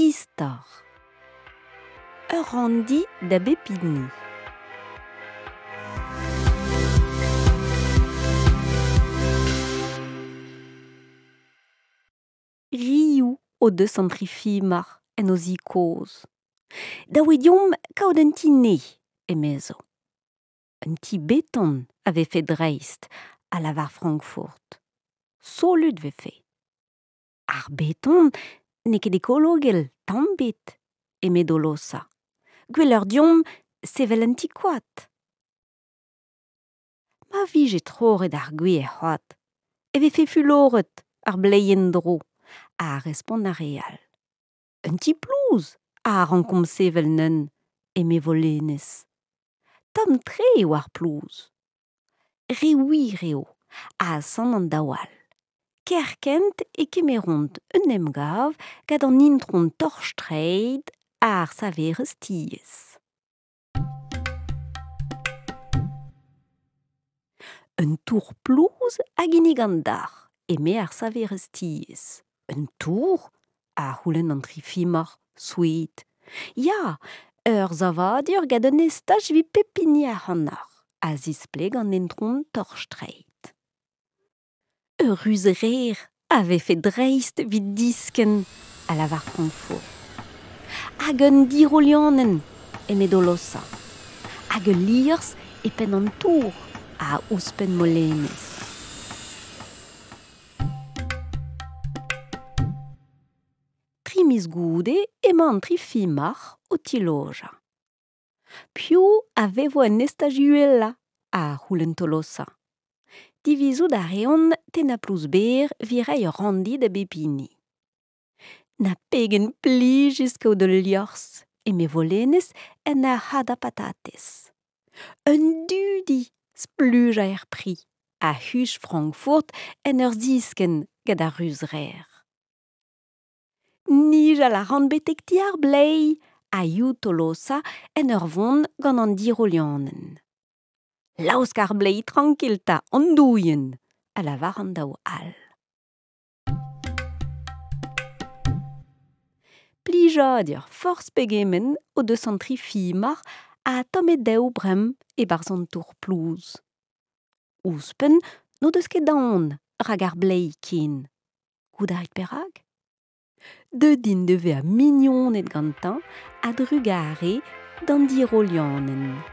Istor. Ur handi da bepini. Riou o deus an trifimar en o zikoz. Da wediom kaout un ti ne, emezo. Un ti beton ave fait dreist a lavar Frankfurt. Solut ve fait. Ar beton ne ket ekologel tambet emedolosa. Gwell ur diom sevel un ti koat. Ma vije troret ar gwe e c'hoat. Eve fait fuloret ar bleien dro a respond a real. Un ti plouz a rankom sevel nen eme volenez. Tam tre war plouz. Reoui reo a san an dawal. Kerkent e kemeront un emgav gant an intron torchtreid ar saverez tiez. Un tour plouz a gine gandar eme ar saverez tiez. Un tour a c'houlenn an trifimar souet. Ya, ur zavadur gant un estaj vi pepini ar c'hannar. A zispleg an entron torchtreid. Ur ruzrer ave fait dreist vid disken a lavar Frankfurt. Hag un dirolianen emedolosa. Hag liers e pen an tour a ouspen molenez. Trimis goude ema an trifimar o tiloja. Piou a vevo en estajuela a c'houlentolosa. Divizout a reon ten a plouz ber virei ur handi da bepini. Na pegen plijis kaout ul liors eme volenez en a hada patates. Un dudi spluja er pri a huch Frankfurt en ur zisken gant ar ruzrer. Nija la ran betek ti ar blei a youtolosa en ur vont gant an dirolianen. Laosk ar blei tranquilta an douien a lavar an daou all. Plijadur force pegemen o deus an trifimar a tomet daou brem e barz an tour plouz. Ouspen no deus ket daon rag ar blei ken. Goudarit perag? De din deve a mignonet gantan a drugare d'an dirolianen.